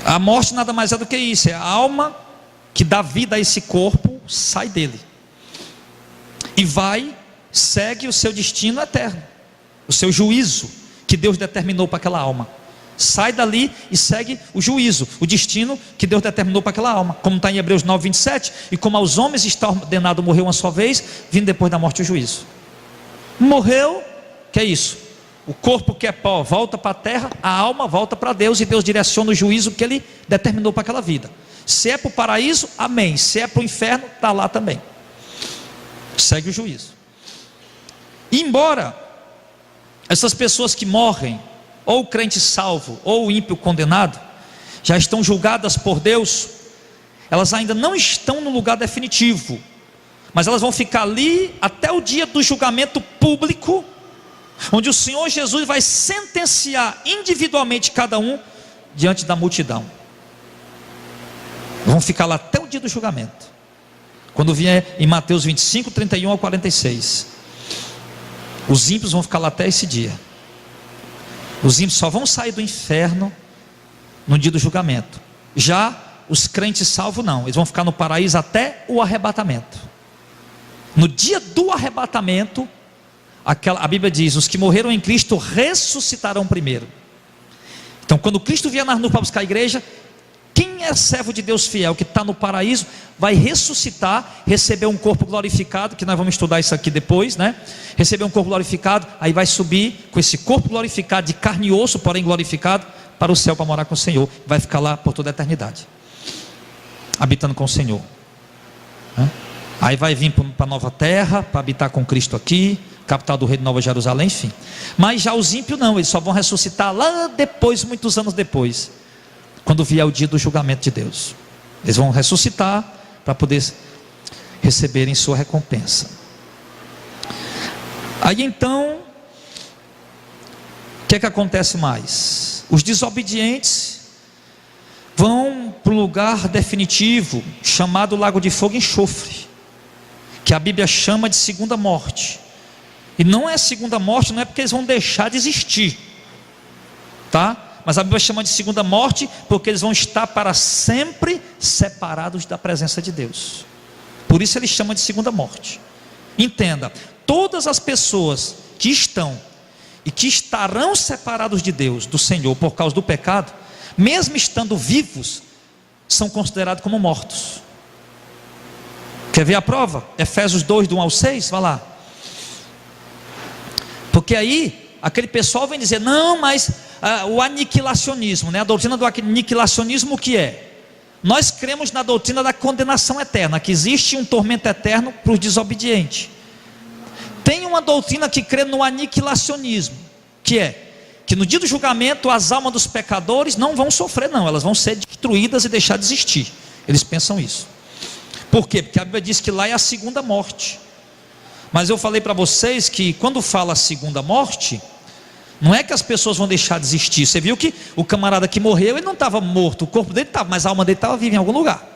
A morte nada mais é do que isso, é a alma que dá vida a esse corpo, sai dele, e segue o seu destino eterno, o seu juízo, que Deus determinou para aquela alma. sai dali e segue o juízo, o destino que Deus determinou para aquela alma, como está em Hebreus 9, 27, e como aos homens está ordenado morrer uma só vez, vindo depois da morte o juízo. Morreu, que é isso? O corpo que é pó volta para a terra, a alma volta para Deus, e Deus direciona o juízo que Ele determinou para aquela vida. Se é para o paraíso, amém. Se é para o inferno, está lá também. Segue o juízo. E embora essas pessoas que morrem, ou o crente salvo, ou o ímpio condenado, já estão julgadas por Deus, elas ainda não estão no lugar definitivo, mas elas vão ficar ali até o dia do julgamento público, onde o Senhor Jesus vai sentenciar individualmente cada um diante da multidão. Vão ficar lá até o dia do julgamento, quando vier em Mateus 25, 31 ao 46. Os ímpios vão ficar lá até esse dia. Os ímpios só vão sair do inferno no dia do julgamento. Já os crentes salvos não, eles vão ficar no paraíso até o arrebatamento. No dia do arrebatamento, a Bíblia diz: os que morreram em Cristo ressuscitarão primeiro. Então, quando Cristo vier nas nuvens para buscar a igreja, quem é servo de Deus fiel, que está no paraíso, vai ressuscitar, receber um corpo glorificado, que nós vamos estudar isso aqui depois, né? Receber um corpo glorificado, aí vai subir com esse corpo glorificado, de carne e osso, porém glorificado, para o céu, para morar com o Senhor. Vai ficar lá por toda a eternidade, habitando com o Senhor. Aí vai vir para a nova terra, para habitar com Cristo aqui, capital do rei de Nova Jerusalém, enfim. Mas já os ímpios não, eles só vão ressuscitar lá depois, muitos anos depois, quando vier o dia do julgamento de Deus. Eles vão ressuscitar para poder receberem sua recompensa. Aí então, o que é que acontece mais? Os desobedientes vão para o lugar definitivo, chamado Lago de Fogo e Enxofre, que a Bíblia chama de segunda morte. E não é segunda morte, não é porque eles vão deixar de existir, tá? Mas a Bíblia chama de segunda morte porque eles vão estar para sempre separados da presença de Deus. Por isso ele chama de segunda morte. Entenda, todas as pessoas que estão e que estarão separados de Deus, do Senhor, por causa do pecado, mesmo estando vivos, são considerados como mortos. Quer ver a prova? Efésios 2, do 1 ao 6, vai lá. Porque aí, aquele pessoal vem dizer: não, mas o aniquilacionismo, né? A doutrina do aniquilacionismo, o que é? Nós cremos na doutrina da condenação eterna, que existe um tormento eterno para os desobedientes. Tem uma doutrina que crê no aniquilacionismo, que é que no dia do julgamento as almas dos pecadores não vão sofrer não, elas vão ser destruídas e deixar de existir. Eles pensam isso. Por quê? Porque a Bíblia diz que lá é a segunda morte. Mas eu falei para vocês que quando fala segunda morte, não é que as pessoas vão deixar de existir. Você viu que o camarada que morreu, ele não estava morto, o corpo dele estava, mas a alma dele estava viva em algum lugar.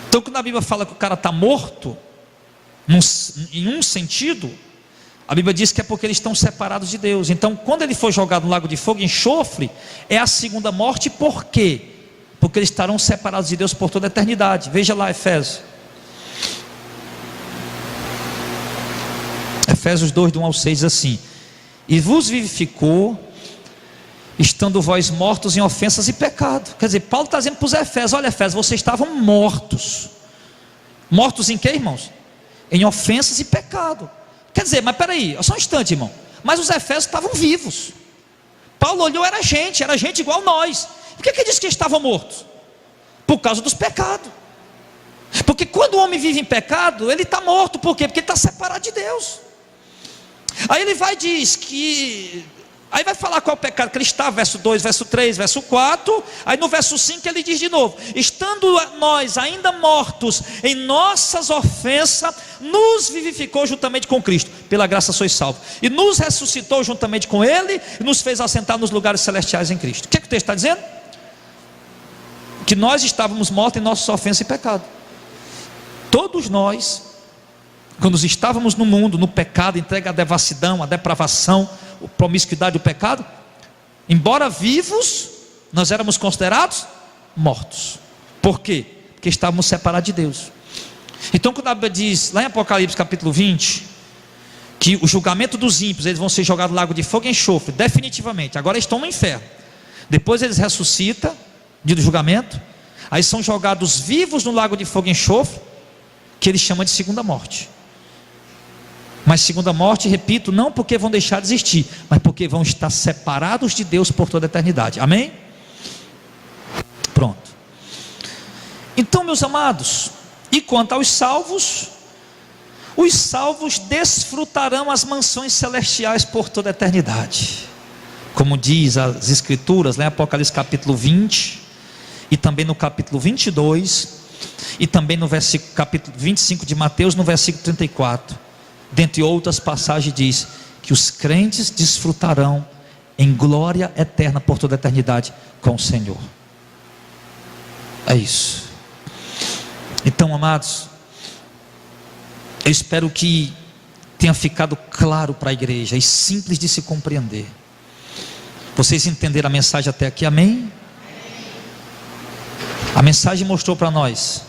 Então quando a Bíblia fala que o cara está morto, em um sentido, a Bíblia diz que é porque eles estão separados de Deus. Então quando ele for jogado no lago de fogo e enxofre, é a segunda morte. Por quê? Porque eles estarão separados de Deus por toda a eternidade. Veja lá Efésios 2, do 1 ao 6, assim: e vos vivificou, estando vós mortos em ofensas e pecado. Quer dizer, Paulo está dizendo para os Efésios: olha Efésios, vocês estavam mortos. Mortos em quê, irmãos? Em ofensas e pecado. Quer dizer, mas peraí, só um instante, irmão. Mas os Efésios estavam vivos. Paulo olhou, era gente igual nós. Por que ele disse que estavam mortos? Por causa dos pecados. Porque quando o homem vive em pecado, ele está morto. Por quê? Porque ele está separado de Deus. Aí ele vai diz que... Aí vai falar qual é o pecado que ele está, verso 2, verso 3, verso 4. Aí no verso 5 ele diz de novo: estando nós ainda mortos em nossas ofensas, nos vivificou juntamente com Cristo, pela graça sois salvos, e nos ressuscitou juntamente com Ele, e nos fez assentar nos lugares celestiais em Cristo. O que é que o texto está dizendo? Que nós estávamos mortos em nossas ofensas e pecado. Todos nós, quando estávamos no mundo, no pecado, entregue à devassidão, à depravação, a promiscuidade, o pecado, embora vivos, nós éramos considerados mortos. Por quê? Porque estávamos separados de Deus. Então quando a Bíblia diz lá em Apocalipse capítulo 20, que o julgamento dos ímpios, eles vão ser jogados no lago de fogo e enxofre, definitivamente. Agora estão no inferno. Depois eles ressuscitam, dia do julgamento. Aí são jogados vivos no lago de fogo e enxofre, que ele chama de segunda morte. Mas segunda morte, repito, não porque vão deixar de existir, mas porque vão estar separados de Deus por toda a eternidade. Amém? Pronto. Então, meus amados, e quanto aos salvos, os salvos desfrutarão as mansões celestiais por toda a eternidade, como diz as escrituras, né? Apocalipse capítulo 20, e também no capítulo 22, e também no capítulo 25 de Mateus, no versículo 34, dentre outras passagens, diz que os crentes desfrutarão em glória eterna por toda a eternidade com o Senhor. É isso. Então, amados, eu espero que tenha ficado claro para a igreja e simples de se compreender. Vocês entenderam a mensagem até aqui, amém? A mensagem mostrou para nós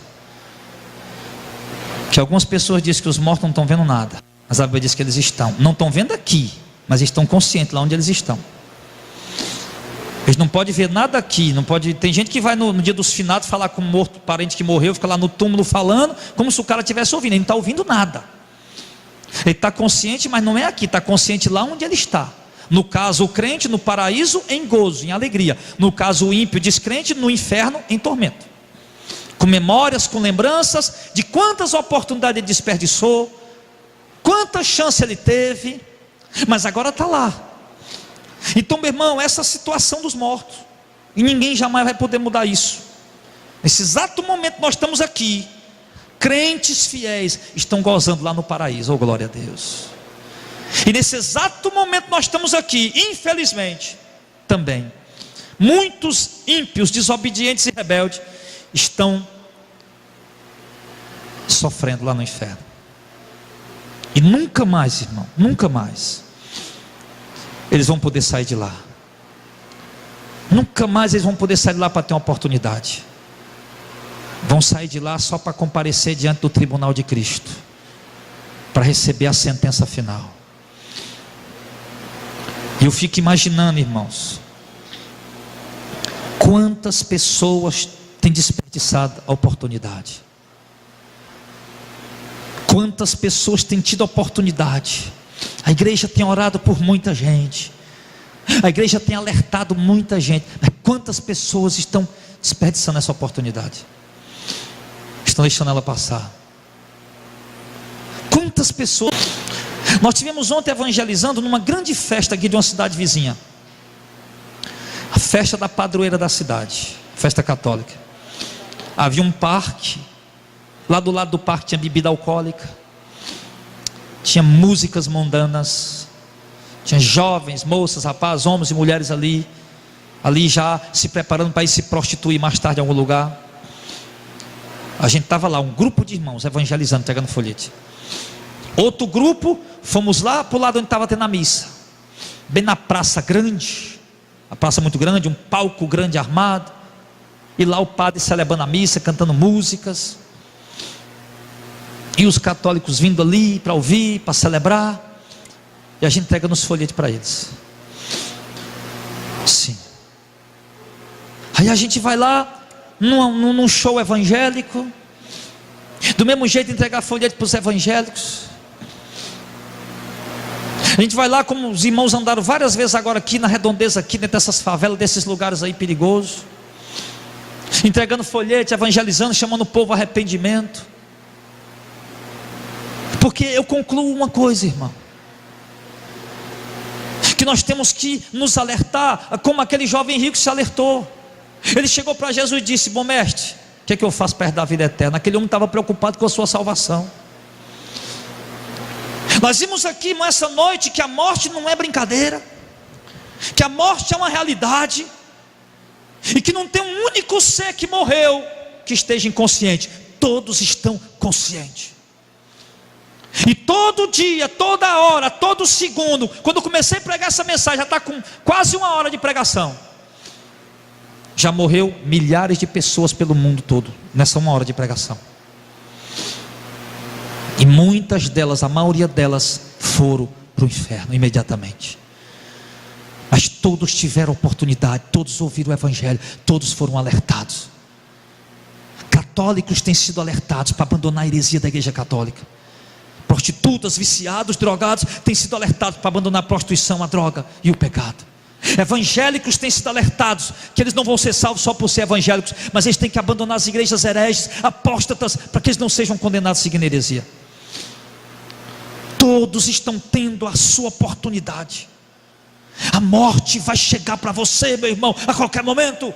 que algumas pessoas dizem que os mortos não estão vendo nada, mas a Bíblia diz que eles estão. Não estão vendo aqui, mas estão conscientes lá onde eles estão. Eles não podem ver nada aqui, não pode. Tem gente que vai no dia dos finados falar com um morto, parente que morreu, fica lá no túmulo falando, como se o cara estivesse ouvindo. Ele não está ouvindo nada. Ele está consciente, mas não é aqui, está consciente lá onde ele está. No caso, o crente no paraíso em gozo, em alegria. No caso, o ímpio descrente no inferno em tormento. Com memórias, com lembranças de quantas oportunidades ele desperdiçou, quanta chance ele teve, mas agora está lá. Então, meu irmão, essa situação dos mortos, e ninguém jamais vai poder mudar isso. Nesse exato momento nós estamos aqui, crentes fiéis estão gozando lá no paraíso, oh glória a Deus. E nesse exato momento nós estamos aqui, infelizmente, também, muitos ímpios, desobedientes e rebeldes, estão sofrendo lá no inferno. E nunca mais, irmão, nunca mais eles vão poder sair de lá. Nunca mais eles vão poder sair de lá para ter uma oportunidade. Vão sair de lá só para comparecer diante do tribunal de Cristo, para receber a sentença final. E eu fico imaginando, irmãos, quantas pessoas têm desperdiçado a oportunidade. Quantas pessoas têm tido a oportunidade. A igreja tem orado por muita gente, a igreja tem alertado muita gente, mas quantas pessoas estão desperdiçando essa oportunidade, estão deixando ela passar? Quantas pessoas? Nós tivemos ontem evangelizando numa grande festa aqui de uma cidade vizinha, a festa da padroeira da cidade, festa católica. Havia um parque, lá do lado do parque tinha bebida alcoólica, tinha músicas mundanas, tinha jovens, moças, rapazes, homens e mulheres ali já se preparando para ir se prostituir mais tarde em algum lugar. A gente estava lá, um grupo de irmãos evangelizando, pegando folhete. Outro grupo, fomos lá para o lado onde estava tendo a missa, bem na praça grande, a praça muito grande, um palco grande armado, e lá o padre celebrando a missa, cantando músicas, e os católicos vindo ali para ouvir, para celebrar, e a gente entrega nos folhetos para eles. Sim. Aí a gente vai lá num show evangélico, do mesmo jeito entregar folheto para os evangélicos. A gente vai lá, como os irmãos andaram várias vezes agora aqui na redondeza, aqui dentro dessas favelas, desses lugares aí perigosos, entregando folheto, evangelizando, chamando o povo ao arrependimento. Porque eu concluo uma coisa, irmão, que nós temos que nos alertar, como aquele jovem rico se alertou. Ele chegou para Jesus e disse: bom mestre, o que é que eu faço para herdar a vida eterna? Aquele homem estava preocupado com a sua salvação. Nós vimos aqui nessa noite que a morte não é brincadeira, que a morte é uma realidade, e que não tem um único ser que morreu que esteja inconsciente. Todos estão conscientes. E todo dia, toda hora, todo segundo, quando eu comecei a pregar essa mensagem, já está com quase 1 hora de pregação, já morreu milhares de pessoas pelo mundo todo, nessa 1 hora de pregação. E muitas delas, a maioria delas, foram para o inferno imediatamente. Mas todos tiveram oportunidade, todos ouviram o Evangelho, todos foram alertados. Católicos têm sido alertados para abandonar a heresia da Igreja Católica. Prostitutas, viciados, drogados têm sido alertados para abandonar a prostituição, a droga e o pecado. Evangélicos têm sido alertados que eles não vão ser salvos só por ser evangélicos, mas eles têm que abandonar as igrejas hereges, apóstatas, para que eles não sejam condenados seguindo a heresia. Todos estão tendo a sua oportunidade. A morte vai chegar para você, meu irmão, a qualquer momento.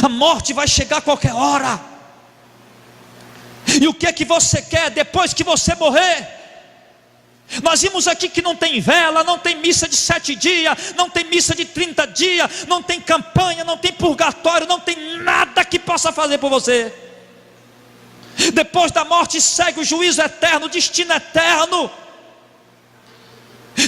A morte vai chegar a qualquer hora. E o que é que você quer depois que você morrer? Nós vimos aqui que não tem vela, não tem missa de 7 dias, não tem missa de 30 dias, não tem campanha, não tem purgatório, não tem nada que possa fazer por você. Depois da morte segue o juízo eterno, o destino eterno.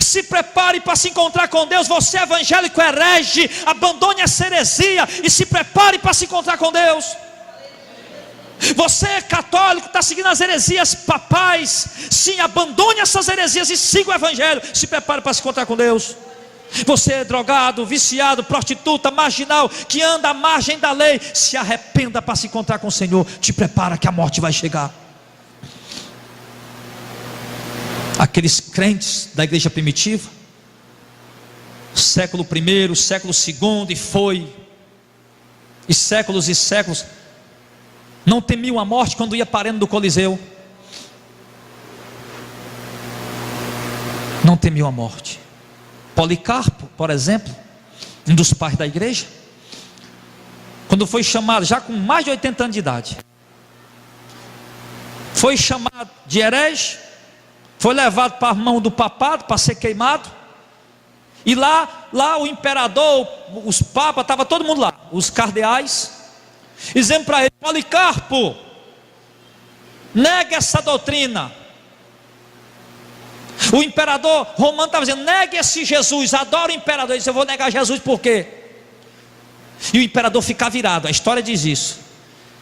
Se prepare para se encontrar com Deus. Você evangélico herege, abandone essa heresia e se prepare para se encontrar com Deus. Você católico, está seguindo as heresias papais, sim, abandone essas heresias e siga o Evangelho. Se prepare para se encontrar com Deus. Você é drogado, viciado, prostituta, marginal, que anda à margem da lei, se arrependa para se encontrar com o Senhor. Te prepara que a morte vai chegar. Aqueles crentes da igreja primitiva, século I, século II, e séculos, não temiam a morte quando ia parando do Coliseu. Não temiam a morte. Policarpo, por exemplo, um dos pais da igreja, quando foi chamado, já com mais de 80 anos de idade, foi chamado de herege, foi levado para a mão do papado para ser queimado. E lá o imperador, os papas, estava todo mundo lá, os cardeais, dizendo para ele: Policarpo, negue essa doutrina. O imperador romano estava dizendo: negue esse Jesus, adora o imperador. Ele disse: eu vou negar Jesus por quê? E o imperador fica virado, a história diz isso.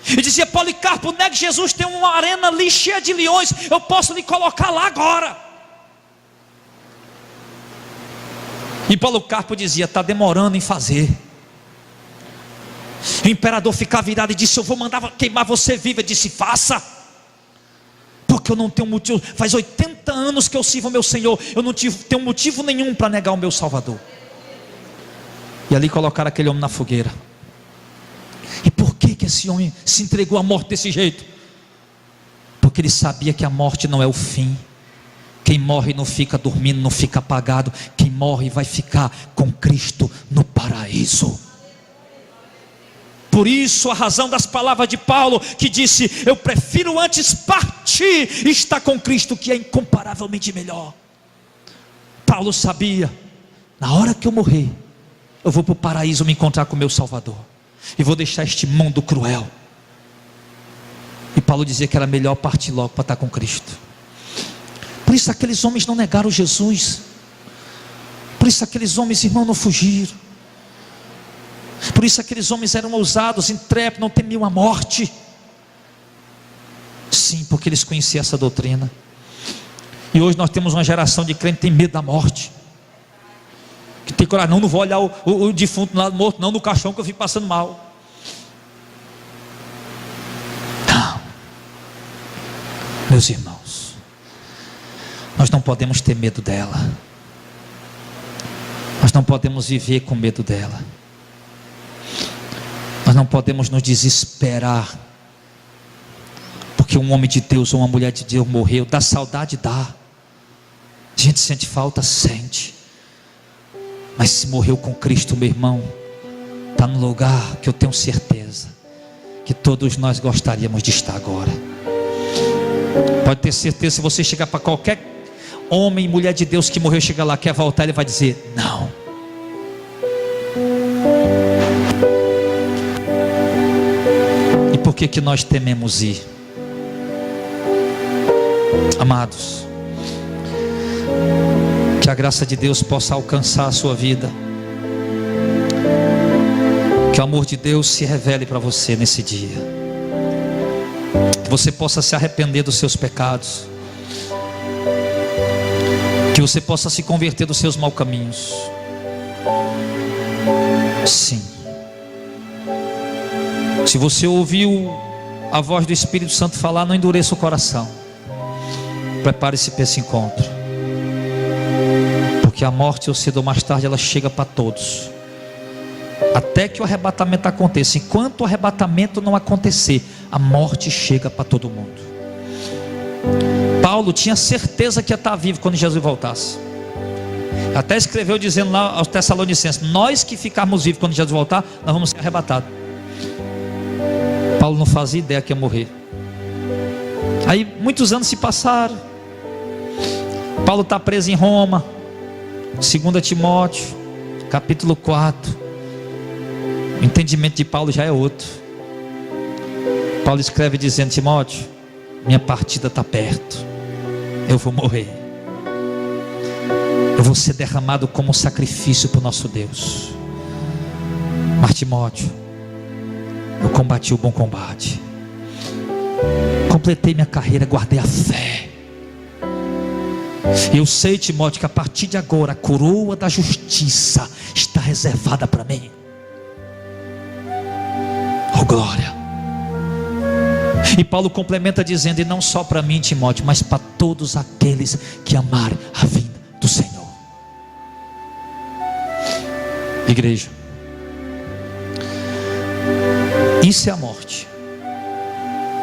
E dizia: Policarpo, negue Jesus, tem uma arena ali cheia de leões, eu posso lhe colocar lá agora. E Policarpo dizia: está demorando em fazer. O imperador ficava virado e disse: eu vou mandar queimar você viva. Ele disse: faça, porque eu não tenho motivo, faz 80 anos que eu sirvo ao meu Senhor, eu não tenho motivo nenhum para negar o meu Salvador. E ali colocaram aquele homem na fogueira. E por que esse homem se entregou à morte desse jeito? Porque ele sabia que a morte não é o fim. Quem morre não fica dormindo, não fica apagado. Quem morre vai ficar com Cristo no paraíso. Por isso a razão das palavras de Paulo, que disse: eu prefiro antes partir e estar com Cristo, que é incomparavelmente melhor. Paulo sabia: na hora que eu morrer, eu vou para o paraíso me encontrar com o meu Salvador, e vou deixar este mundo cruel. E Paulo dizia que era melhor partir logo para estar com Cristo. Por isso aqueles homens não negaram Jesus. Por isso aqueles homens, irmão, não fugiram. Por isso aqueles homens eram ousados, intrépidos, não temiam a morte. Sim, porque eles conheciam essa doutrina. E hoje nós temos uma geração de crentes que tem medo da morte, que tem coragem: não vou olhar o defunto lá morto, não, no caixão, que eu fico passando mal. Não, meus irmãos, nós não podemos ter medo dela. Nós não podemos viver com medo dela. Nós não podemos nos desesperar porque um homem de Deus ou uma mulher de Deus morreu. Dá saudade? Dá. A gente sente falta? Sente. Mas se morreu com Cristo, meu irmão, está no lugar que eu tenho certeza que todos nós gostaríamos de estar agora. Pode ter certeza, se você chegar para qualquer homem e mulher de Deus que morreu, chegar lá, quer voltar, ele vai dizer: não. E por que nós tememos ir? Amados, que a graça de Deus possa alcançar a sua vida, que o amor de Deus se revele para você nesse dia, que você possa se arrepender dos seus pecados, que você possa se converter dos seus maus caminhos. Sim. Se você ouviu a voz do Espírito Santo falar, não endureça o coração. Prepare-se para esse encontro, porque a morte, ou cedo ou mais tarde, ela chega para todos, até que o arrebatamento aconteça. Enquanto o arrebatamento não acontecer, a morte chega para todo mundo. Paulo tinha certeza que ia estar vivo quando Jesus voltasse. Até escreveu dizendo lá aos Tessalonicenses: nós que ficarmos vivos quando Jesus voltar, nós vamos ser arrebatados. Paulo não fazia ideia que ia morrer. Aí muitos anos se passaram. Paulo está preso em Roma. 2 Timóteo capítulo 4. O entendimento de Paulo já é outro. Paulo escreve dizendo: Timóteo, minha partida está perto, eu vou morrer, eu vou ser derramado como sacrifício para o nosso Deus. Mas Timóteo, eu combati o bom combate, completei minha carreira, guardei a fé. Eu sei, Timóteo, que a partir de agora a coroa da justiça está reservada para mim. Oh glória. E Paulo complementa dizendo: e não só para mim, Timóteo, mas para todos aqueles que amarem a vinda do Senhor. Igreja, isso é a morte.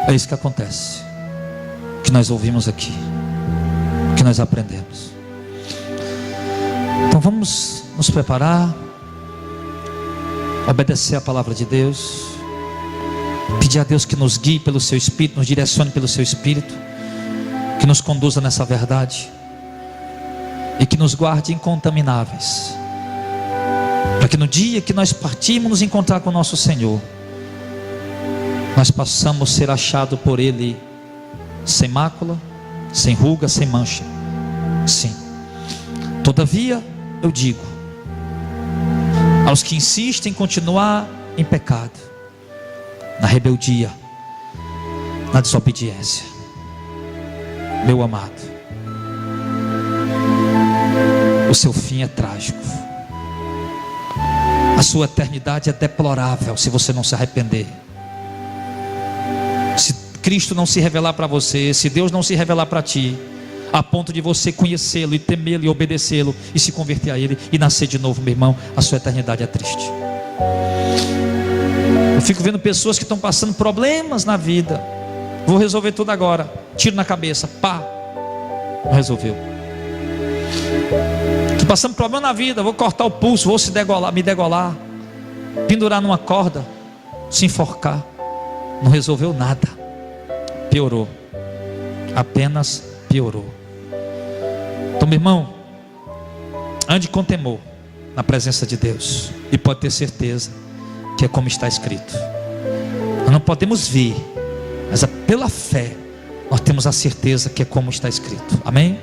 É isso que acontece, que nós ouvimos aqui, que nós aprendemos. Então vamos nos preparar, obedecer a palavra de Deus, pedir a Deus que nos guie pelo seu Espírito, nos direcione pelo seu Espírito, que nos conduza nessa verdade e que nos guarde incontamináveis, para que no dia que nós partirmos nos encontrar com o nosso Senhor, nós possamos ser achados por Ele sem mácula, sem ruga, sem mancha. Sim. Todavia eu digo aos que insistem em continuar em pecado, na rebeldia, na desobediência: meu amado, o seu fim é trágico, a sua eternidade é deplorável se você não se arrepender. Se Cristo não se revelar para você, se Deus não se revelar para ti, a ponto de você conhecê-lo e temê-lo e obedecê-lo e se converter a Ele e nascer de novo, meu irmão, a sua eternidade é triste. Eu fico vendo pessoas que estão passando problemas na vida. Vou resolver tudo agora, tiro na cabeça, pá, não resolveu. Estou passando problema na vida, vou cortar o pulso, vou me degolar, pendurar numa corda, se enforcar. Não resolveu nada, piorou, apenas piorou. Então, meu irmão, ande com temor na presença de Deus, e pode ter certeza que é como está escrito. Nós não podemos ver, mas pela fé nós temos a certeza que é como está escrito. Amém?